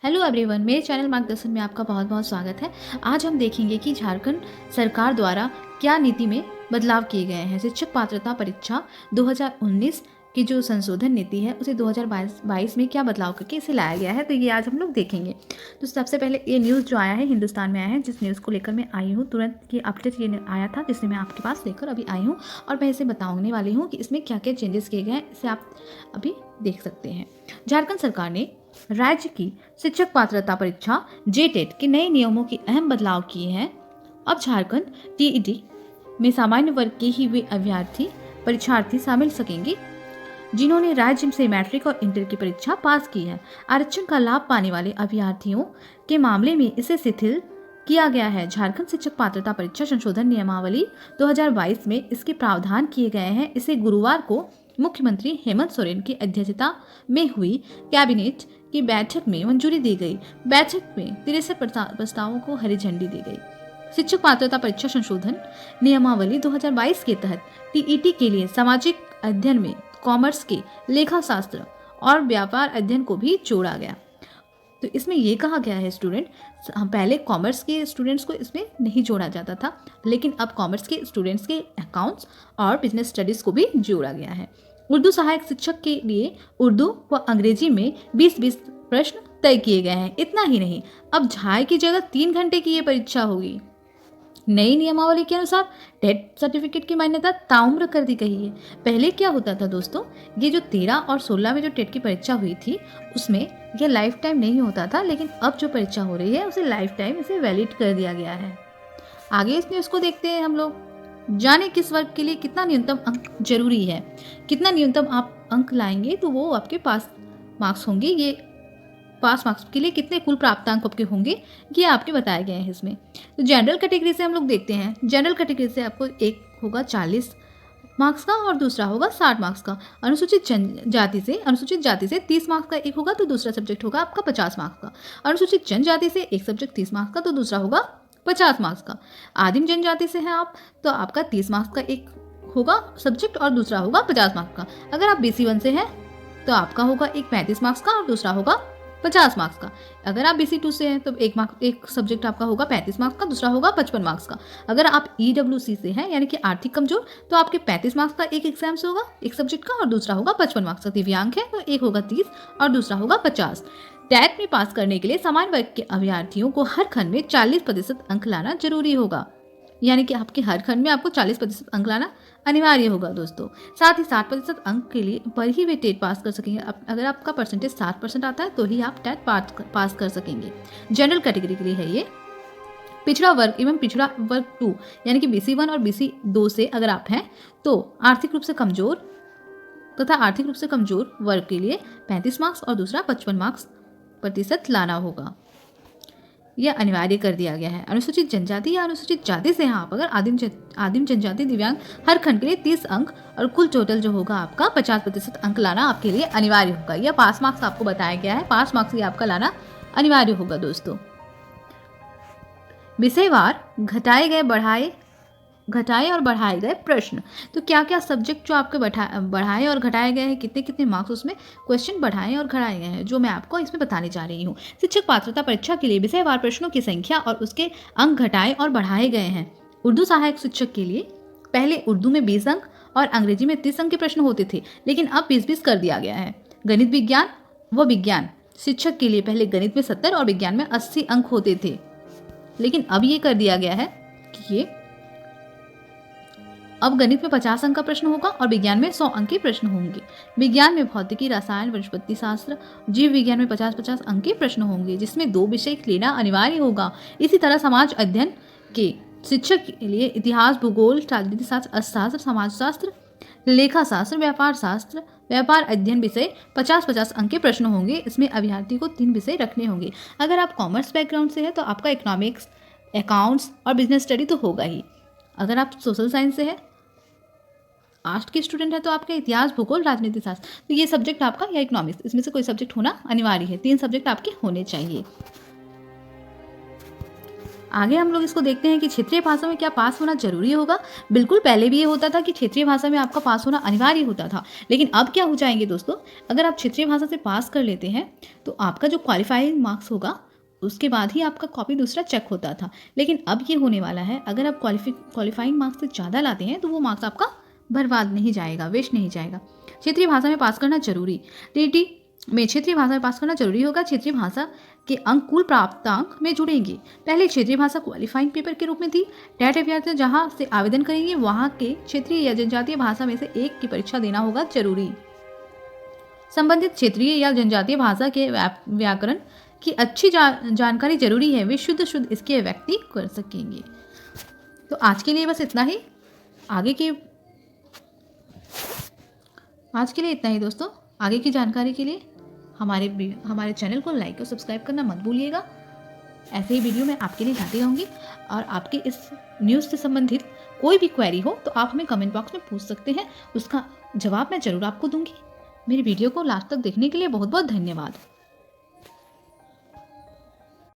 Hello everyone, मेरे channel मार्गदर्शन में आपका बहुत बहुत स्वागत है। आज हम देखेंगे कि झारखंड सरकार द्वारा क्या नीति में बदलाव किए गए हैं। शिक्षक पात्रता परीक्षा 2019 की जो संशोधन नीति है उसे 2022 में क्या बदलाव करके इसे लाया गया है, तो ये आज हम लोग देखेंगे। तो सबसे पहले ये न्यूज़ जो आया है हिंदुस्तान में आया है, जिस न्यूज़ को लेकर मैं आई हूँ तुरंत ये अपडेट ये आया था, जिससे मैं आपके पास लेकर अभी आई हूँ और मैं इसे बताने वाली हूँ कि इसमें क्या क्या चेंजेस किए गए हैं। इसे आप अभी देख सकते हैं। झारखंड सरकार ने राज्य की शिक्षक पात्रता परीक्षा जेटेट के नए नियमों के अहम बदलाव किए हैं। अब झारखंड टीईटी में सामान्य वर्ग के ही वे परीक्षार्थी शामिल सकेंगे जिन्होंने राज्य से मैट्रिक और इंटर की परीक्षा पास की है। आरक्षण का लाभ पाने वाले अभ्यर्थियों के मामले में इसे शिथिल किया गया है। झारखंड शिक्षक पात्रता परीक्षा संशोधन नियमावली 2022 में इसके प्रावधान किए गए हैं। इसे गुरुवार को मुख्यमंत्री हेमंत सोरेन की अध्यक्षता में हुई कैबिनेट की बैठक में मंजूरी दी गई। बैठक में 63 प्रस्तावों को हरी झंडी दी गई। शिक्षक पात्रता परीक्षा संशोधन नियमावली 2022 के तहत टीईटी के लिए सामाजिक अध्ययन में कॉमर्स के लेखा शास्त्र और व्यापार अध्ययन को भी जोड़ा गया। तो इसमें ये कहा गया है पहले कॉमर्स के स्टूडेंट्स को इसमें नहीं जोड़ा जाता था, लेकिन अब कॉमर्स के स्टूडेंट्स के अकाउंट्स और बिजनेस स्टडीज़ को भी जोड़ा गया है। उर्दू सहायक शिक्षक के लिए उर्दू व अंग्रेजी में 20-20 प्रश्न तय किए गए हैं। इतना ही नहीं, अब झाई की जगह 3 घंटे की ये परीक्षा होगी। नई नियमावली के अनुसार टेट सर्टिफिकेट की मान्यता ताउम्र कर दी गई है। पहले क्या होता था दोस्तों, ये जो 13 और 16 में जो टेट की परीक्षा हुई थी उसमें यह लाइफ टाइम नहीं होता था, लेकिन अब जो परीक्षा हो रही है उसे लाइफ टाइम इसे वैलिड कर दिया गया है। आगे इस न्यूज़ को देखते हैं हम लोग। जाने किस वर्ग के लिए कितना न्यूनतम अंक जरूरी है। कितना न्यूनतम आप अंक लाएंगे तो वो आपके पास मार्क्स होंगे। ये पास मार्क्स के लिए कितने कुल प्राप्तांक आपके होंगे ये आपके बताए गए हैं इसमें। तो जनरल कैटेगरी से हम लोग देखते हैं। जनरल कैटेगरी से आपको एक होगा 40 मार्क्स का और दूसरा होगा 60 मार्क्स का। अनुसूचित जाति से 30 मार्क्स का एक होगा तो दूसरा सब्जेक्ट होगा आपका 50 मार्क्स का। अनुसूचित जनजाति से एक सब्जेक्ट 30 मार्क्स का तो दूसरा होगा 50 मार्क्स का। आदिम जनजाति से हैं आप तो आपका 30 मार्क्स का एक होगा सब्जेक्ट और दूसरा होगा 50 मार्क्स का। अगर आप BC1 से हैं तो आपका होगा एक 35 मार्क्स का और दूसरा होगा 50 मार्क्स का। अगर आप BC2 से हैं तो एक सब्जेक्ट आपका होगा 35 मार्क्स का, दूसरा होगा 55 मार्क्स का। अगर आप EWC से हैं यानी कि आर्थिक कमजोर तो आपके 35 मार्क्स का एक एग्जाम से होगा एक सब्जेक्ट का और दूसरा होगा 55 मार्क्स का। दिव्यांग है तो एक होगा 30 और दूसरा होगा 50। टेट में पास करने के लिए सामान्य वर्ग के अभ्यर्थियों को हर खंड में 40% अंक लाना जरूरी होगा, यानी कि आपके हर खंड में आपको 40% अंक लाना अनिवार्य होगा दोस्तों। साथ ही 60% अंक के लिए पर ही वे टेट पास कर सकेंगे। अगर आपका परसेंटेज 60% आता है तो ही आप टेट पास कर सकेंगे। जनरल कैटेगरी के लिए है ये। पिछड़ा वर्ग एवं पिछड़ा वर्ग 2 यानी कि BC1 और BC2 से अगर आप हैं तो आर्थिक रूप से कमजोर वर्ग के लिए 35 मार्क्स और दूसरा 55 मार्क्स प्रतिशत लाना होगा। यह अनिवार्य कर दिया गया है। अनुसूचित जनजाति या अनुसूचित जाति से हैं आप अगर आदिम जनजाति दिव्यांग हर खंड के लिए 30 अंक और कुल टोटल जो होगा आपका 50% अंक लाना आपके लिए अनिवार्य होगा। यह पास मार्क्स आपको बताया गया है, पास मार्क्स ही आपका लाना अनिवार्य होगा दोस्तों। विषयवार घटाए और बढ़ाए गए प्रश्न। तो क्या क्या सब्जेक्ट जो आपके बढ़ाए और घटाए गए हैं, कितने कितने मार्क्स उसमें क्वेश्चन बढ़ाए और घटाए गए हैं, जो मैं आपको इसमें बताने जा रही हूँ। शिक्षक पात्रता परीक्षा के लिए विषयवार प्रश्नों की संख्या और उसके अंक घटाए और बढ़ाए गए हैं। उर्दू सहायक शिक्षक के लिए पहले उर्दू में 20 अंक और अंग्रेजी में 30 अंक के प्रश्न होते थे, लेकिन अब 20-20 कर दिया गया है। गणित विज्ञान शिक्षक के लिए पहले गणित में 70 और विज्ञान में 80 अंक होते थे, लेकिन अब ये कर दिया गया है कि अब गणित में 50 अंक का प्रश्न होगा और विज्ञान में 100 अंक के प्रश्न होंगे। विज्ञान में भौतिकी, रसायन, वनस्पति शास्त्र, जीव विज्ञान में 50-50 अंक के प्रश्न होंगे, जिसमें 2 विषय लेना अनिवार्य होगा। इसी तरह समाज अध्ययन के शिक्षक के लिए इतिहास, भूगोल, राजनीति शास्त्र, अर्थशास्त्र, समाजशास्त्र, लेखा शास्त्र, व्यापार अध्ययन विषय 50-50 अंक के प्रश्न होंगे। इसमें अभ्यर्थी को 3 विषय रखने होंगे। अगर आप कॉमर्स बैकग्राउंड से है तो आपका इकोनॉमिक्स, अकाउंट्स और बिजनेस स्टडी तो होगा ही। अगर आप सोशल साइंस से है, आर्ट्स के स्टूडेंट है तो आपका इतिहास, भूगोल, राजनीति शास्त्र, तो ये सब्जेक्ट आपका या इकोनॉमिक्स, इसमें से कोई सब्जेक्ट होना अनिवार्य है। 3 सब्जेक्ट आपके होने चाहिए। आगे हम लोग इसको देखते हैं कि क्षेत्रीय भाषा में क्या पास होना जरूरी होगा। बिल्कुल, पहले भी ये होता था कि क्षेत्रीय भाषा में आपका पास होना अनिवार्य होता था, लेकिन अब क्या हो जाएंगे दोस्तों, अगर आप क्षेत्रीय भाषा से पास कर लेते हैं तो आपका जो क्वालिफाइंग मार्क्स होगा उसके बाद ही आपका कॉपी दूसरा चेक होता था। लेकिन अब ये होने वाला है, अगर आप क्वालिफाइंग मार्क्स से ज़्यादा लाते हैं तो वो मार्क्स आपका बर्बाद नहीं जाएगा, वेस्ट नहीं जाएगा। क्षेत्रीय भाषा में पास करना जरूरी, टीटी में क्षेत्रीय भाषा में पास करना जरूरी होगा। क्षेत्रीय भाषा के अंक कुल प्राप्तांक में जुड़ेंगे। पहले क्षेत्रीय भाषा क्वालिफाइंग पेपर के रूप में थी। टेट अभ्यर्थी जहां से आवेदन करेंगे वहां के क्षेत्रीय या जनजातीय भाषा में से एक की परीक्षा देना होगा जरूरी। संबंधित क्षेत्रीय या जनजातीय भाषा के व्याकरण की अच्छी जानकारी जरूरी है, वे शुद्ध इसके व्यक्ति कर सकेंगे। तो आज के लिए बस इतना ही। आज के लिए इतना ही दोस्तों। आगे की जानकारी के लिए हमारे चैनल को लाइक और सब्सक्राइब करना मत भूलिएगा। ऐसे ही वीडियो मैं आपके लिए लाती रहूँगी, और आपके इस न्यूज़ से संबंधित कोई भी क्वेरी हो तो आप हमें कमेंट बॉक्स में पूछ सकते हैं, उसका जवाब मैं ज़रूर आपको दूंगी। मेरी वीडियो को लास्ट तक देखने के लिए बहुत बहुत धन्यवाद।